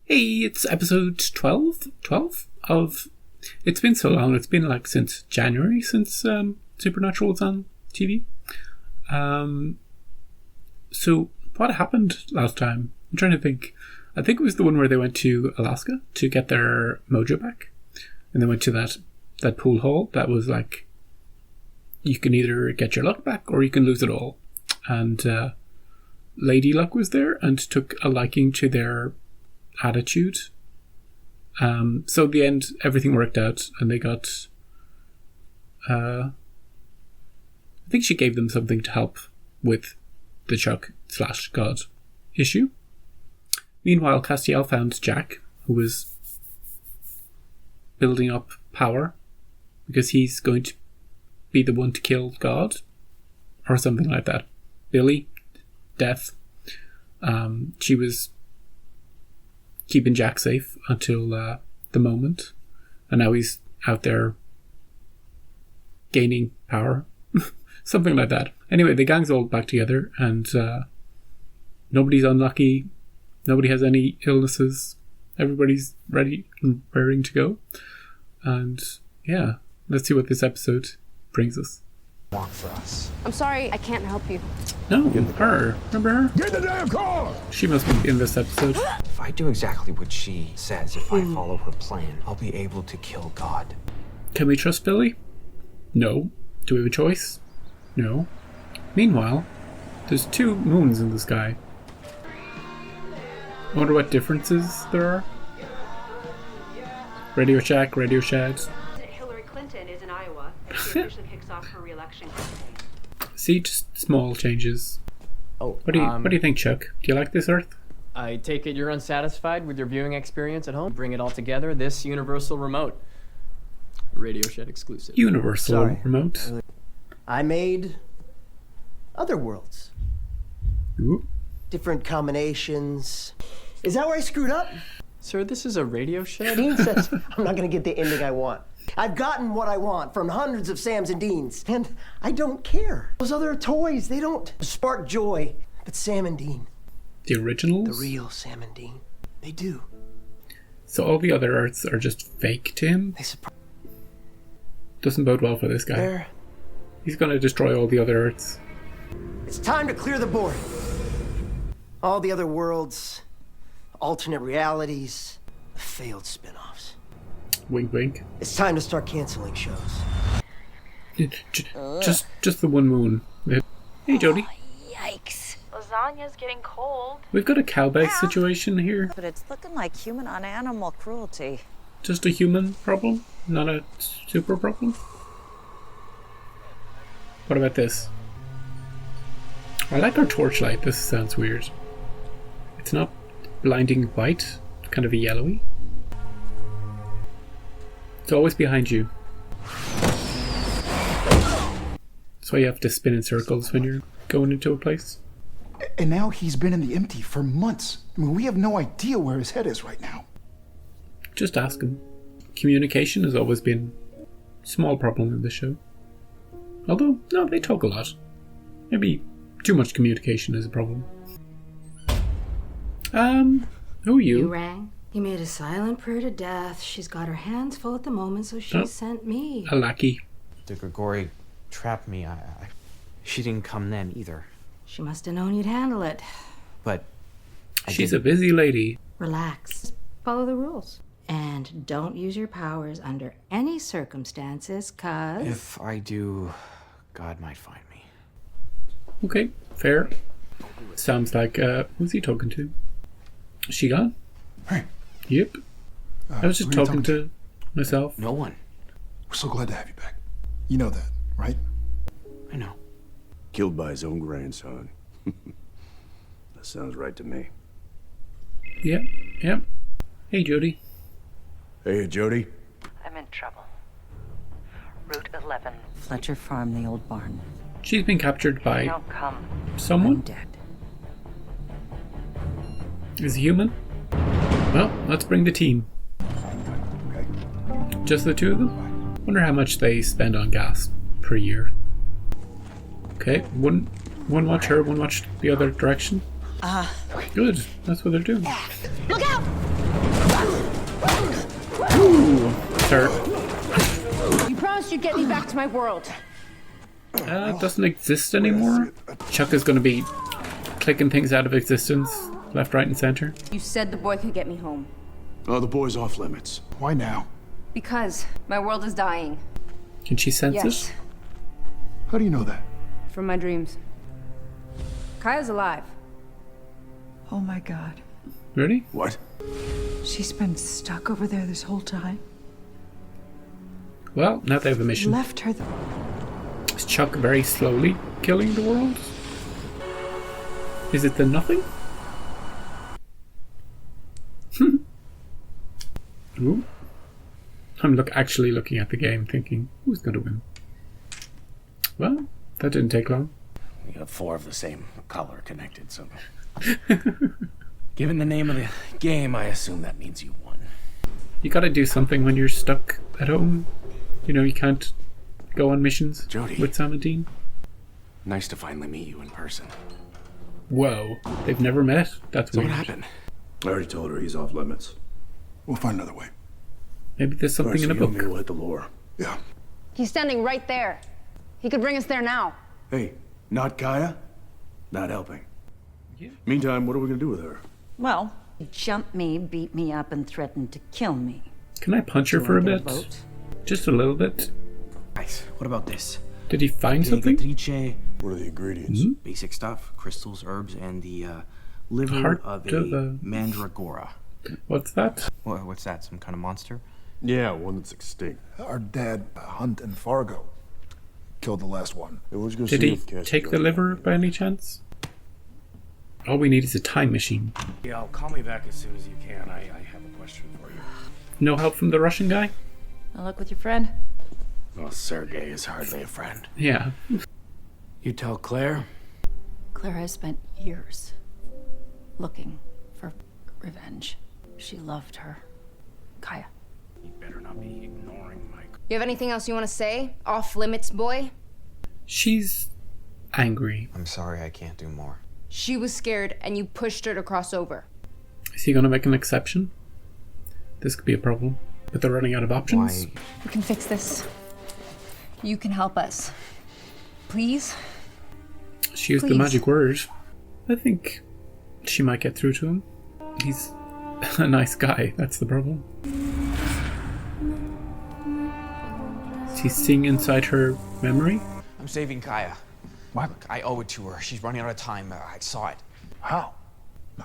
Hey, it's episode 12? 12 of... It's been so long. It's been like since January, since Supernatural was on TV. So, what happened last time? I'm trying to think. I think it was the one where they went to Alaska to get their mojo back. And they went to that pool hall that was like, you can either get your luck back or you can lose it all. And Lady Luck was there and took a liking to their attitude. So at the end, everything worked out and they got... I think she gave them something to help with the Chuck/God issue. Meanwhile, Castiel found Jack, who was building up power because he's going to be the one to kill God or something like that. Billy, death. She was keeping Jack safe until the moment, and now he's out there gaining power. Something like that. Anyway, the gang's all back together and nobody's unlucky. Nobody has any illnesses. Everybody's ready and raring to go. And yeah, let's see what this episode brings us. Walk for us. I'm sorry, I can't help you. No, her. Remember her? Get the damn car! She must be in this episode. If I do exactly what she says, if I follow her plan, I'll be able to kill God. Can we trust Billy? No. Do we have a choice? No. Meanwhile, there's 2 moons in the sky. I wonder what differences there are. Radio Shack, Radio Shads. Hillary Clinton is in Iowa as she officially kicks off her re-election campaign. See, just small changes. Oh, What do you think, Chuck? Do you like this Earth? I take it you're unsatisfied with your viewing experience at home? Bring it all together, this universal remote. Radio Shed exclusive. Universal Sorry. remote. I made other worlds. Ooh. Different combinations. Is that where I screwed up? Sir, this is a Radio Shed? Dean says I'm not going to get the ending I want. I've gotten what I want from hundreds of Sams and Deans, and I don't care. Those other toys, they don't spark joy. But Sam and Dean, The originals? the real Sam and Dean, they do. So all the other Earths are just fake to him? They surprise. Doesn't bode well for this guy. There. He's gonna destroy all the other Earths. It's time to clear the board. All the other worlds, alternate realities, the failed spin-offs. Wink wink. It's time to start canceling shows. Just the one moon. Hey Jody. Yikes. Lasagna's getting cold. We've got a cow-based situation here. But it's looking like human on animal cruelty. Just a human problem, not a super problem. What about this? I like our torchlight. This sounds weird. It's not blinding white, it's kind of a yellowy. It's always behind you. That's why you have to spin in circles when you're going into a place. And now he's been in the empty for months. I mean, we have no idea where his head is right now. Just ask him. Communication has always been a small problem in this show. Although, no, they talk a lot. Maybe too much communication is a problem. Who are you? You rang. You made a silent prayer to death. She's got her hands full at the moment, so she sent me. A lackey. De Grigori trapped me. She didn't come then either. She must have known you'd handle it. But She's a busy lady. Relax. Just follow the rules. And don't use your powers under any circumstances, cuz... if I do, God might find me. Okay, fair. Sounds like, who's he talking to? Is she gone? Hey. Yep. I was just who are you talking to myself. No one. We're so glad to have you back. You know that, right? I know. Killed by his own grandson. That sounds right to me. Yep, yep. Hey, Jody. Hey, Jody. I'm in trouble. Route 11. Fletcher Farm, the old barn. She's been captured by Don't come. I'm someone? dead. Is he human? Well, let's bring the team. Okay. Just the 2 of them? Wonder how much they spend on gas per year. Okay, one watch her, one watch the other direction. Good, that's what they're doing. Look out! her. You promised you'd get me back to my world. It doesn't exist anymore. Chuck is going to be clicking things out of existence, left, right, and center. You said the boy could get me home. Oh, the boy's off limits. Why now? Because my world is dying. Can she sense Yes. it? How do you know that? From my dreams. Kaya's alive. Oh my god. Really? What? She's been stuck over there this whole time. Well, now they have a mission. Left her Is Chuck very slowly killing the world? Is it the nothing? Ooh. I'm actually looking at the game thinking, who's going to win? Well, that didn't take long. We have 4 of the same color connected, so... Given the name of the game, I assume that means you won. You gotta do something when you're stuck at home. You know, you can't go on missions Jody. with Sam and Dean. Nice to finally meet you in person. Whoa, they've never met? That's So weird. what happened? I already told her he's off limits. We'll find another way. Maybe there's something in a book. We'll hit the lure. Yeah. He's standing right there. He could bring us there now. Hey, not Kaya? Not helping. Meantime, what are we gonna do with her? Well, he jumped me, beat me up, and threatened to kill me. Can I punch her for a Do I bit? get a vote? Just a little bit. Guys, what about this? Did he find something? Trice, What are the ingredients? basic stuff, crystals, herbs, and the liver Heart of of a a- mandragora. What's that? What's that? Some kind of monster? Yeah, one that's extinct. Our dad, Hunt and Fargo, killed the last one. Hey, we're just gonna Did see he if Cass take is the going liver on. by any chance? All we need is a time machine. Yeah, call me back as soon as you can. I have a question for you. No help from the Russian guy? I'll look with your friend. Well, Sergei is hardly a friend. Yeah. You tell Claire? Claire has spent years looking for revenge. She loved her. Kaya. You better not be ignoring my... You have anything else you want to say? Off limits, boy? She's angry. I'm sorry, I can't do more. She was scared and you pushed her to cross over. Is he gonna make an exception? This could be a problem. But they're running out of options. Why? We can fix this. You can help us. Please? She used the Please. magic word. I think she might get through to him. He's a nice guy, that's the problem. Is he seeing inside her memory? I'm saving Kaya. What? Look, I owe it to her. She's running out of time. I saw it. How?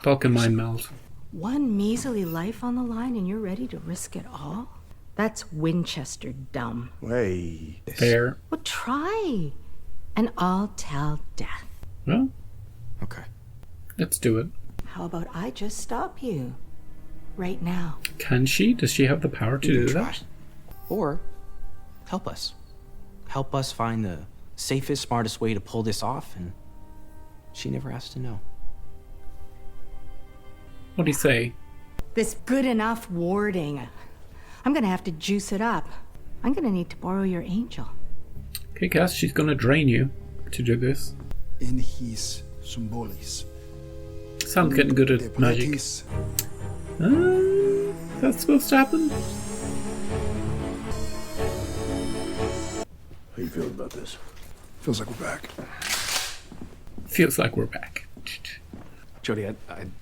Falcon mind meld. One measly life on the line and you're ready to risk it all? That's Winchester dumb. Hey. Fair. Well, try. And I'll tell death. Well, Okay. let's do it. How about I just stop you? Right now. Can she? Does she have the power to do that? Or help us. Help us find the safest, smartest way to pull this off, and she never has to know. What do you say? This good enough warding. I'm gonna have to juice it up. I'm gonna need to borrow your angel. Okay, Cass, she's gonna drain you to do this. In his symbolis. Sounds getting good at magic. Depretis. That's supposed to happen? How you feeling about this? Feels like we're back. Feels like we're back. Jody,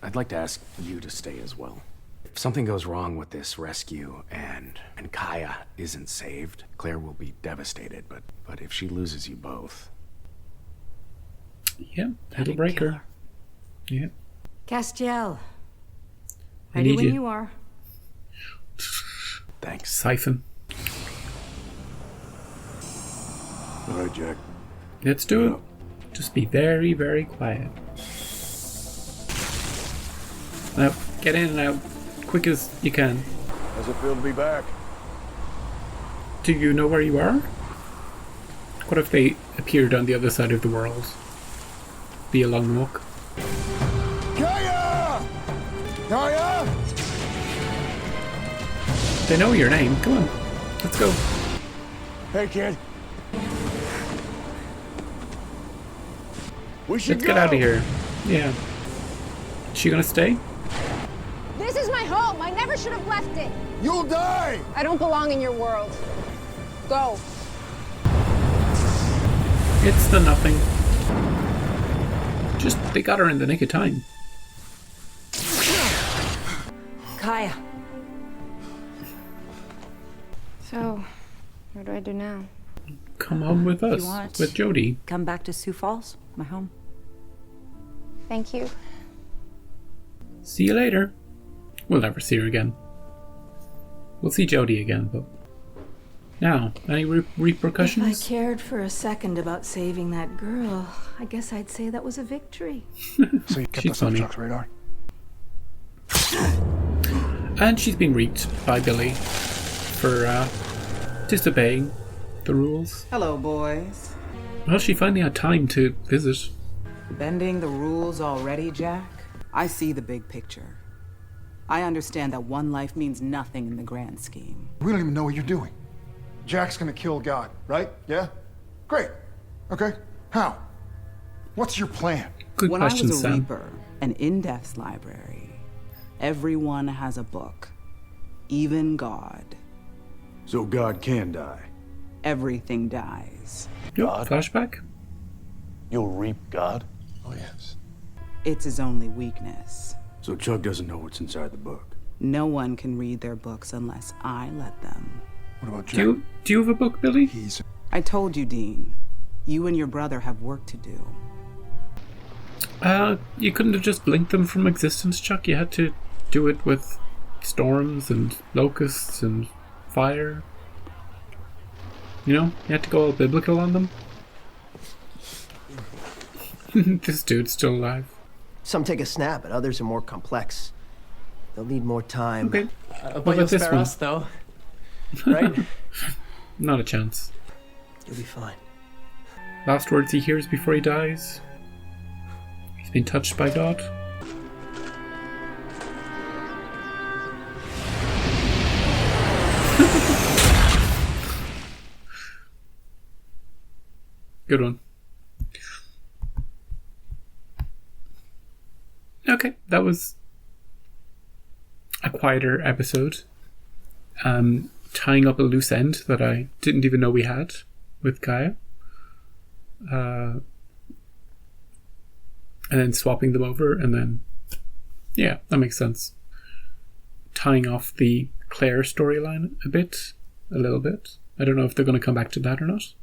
I'd like to ask you to stay as well. If something goes wrong with this rescue and Kaya isn't saved, Claire will be devastated, but if she loses you both... Yeah, it'll break her. Yeah. Castiel. I Ready need when you. you are. Thanks. Siphon. All right, Jack. Let's do it. Just be very, very quiet. Now, get in and out quick as you can. How's it feel to be back? Do you know where you are? What if they appeared on the other side of the world? Be a long walk. Kaya! Kaya! They know your name. Come on. Let's go. Hey, kid. We should Let's get out of here. Yeah. Is she gonna stay? This is my home. I never should have left it. You'll die! I don't belong in your world. Go. It's the nothing. Just, they got her in the nick of time. Kaya. So, what do I do now? Come home with us, with Jodie. Come back to Sioux Falls, my home. Thank you. See you later. We'll never see her again. We'll see Jodie again, but... Now, any repercussions? If I cared for a second about saving that girl, I guess I'd say that was a victory. So you kept us on Chuck's radar? And she's been reaped by Billy for disobeying the rules. Hello, boys. Well, she finally had time to visit. Bending the rules already, Jack? I see the big picture. I understand that one life means nothing in the grand scheme. We don't even know what you're doing. Jack's gonna kill God, right? Yeah? Great. Okay. How? What's your plan? Good when question, I was a Sam. Reaper, an in-depth library, everyone has a book. Even God. So God can die. Everything dies. God? Flashback? You'll reap God? Oh, yes. It's his only weakness. So Chuck doesn't know what's inside the book. No one can read their books unless I let them. What about Jack? Do you have a book, Billy? I told you, Dean. You and your brother have work to do. You couldn't have just blinked them from existence, Chuck. You had to do it with storms and locusts and fire. You know, you had to go all biblical on them. This dude's still alive. Some take a snap, and others are more complex. They'll need more time. Okay. But you'll spare us, though. Right? Not a chance. You'll be fine. Last words he hears before he dies. He's been touched by God. Good one. Okay, that was a quieter episode. Tying up a loose end that I didn't even know we had with Kaya. And then swapping them over, and then... Yeah, that makes sense. Tying off the Claire storyline a little bit. I don't know if they're going to come back to that or not.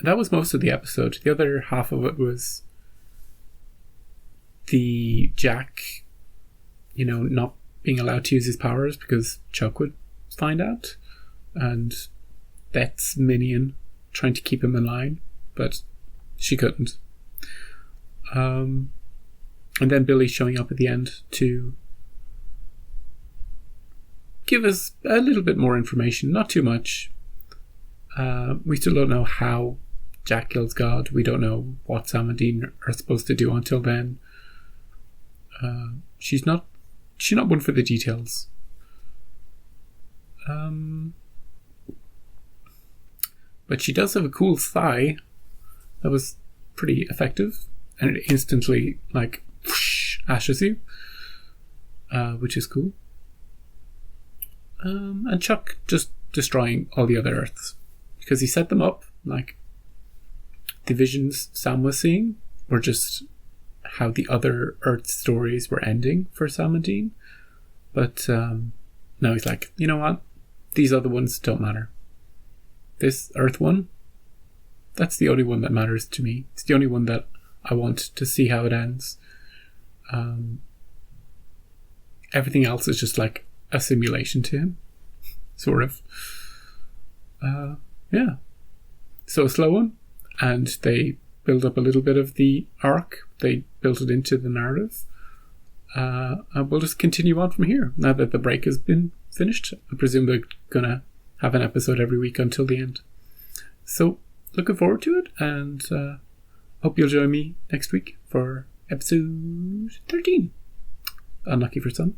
That was most of the episode. The other half of it was the Jack, not being allowed to use his powers because Chuck would find out, and Beth's minion trying to keep him in line, but she couldn't. And then Billy showing up at the end to give us a little bit more information, not too much. We still don't know how Jack kills God. We don't know what Sam and Dean are supposed to do until then. She's not one for the details. But she does have a cool thigh that was pretty effective, and it instantly whoosh, ashes you, which is cool. And Chuck just destroying all the other Earths because he set them up. The visions Sam was seeing were just how the other Earth stories were ending for Sam and Dean. But now he's like, you know what? These other ones don't matter. This Earth one, that's the only one that matters to me. It's the only one that I want to see how it ends. Everything else is just like a simulation to him, sort of. Yeah. So a slow one, and they build up a little bit of the arc. They built it into the narrative. And we'll just continue on from here. Now that the break has been finished, I presume they're gonna have an episode every week until the end. So, looking forward to it, and hope you'll join me next week for episode 13. Unlucky for some.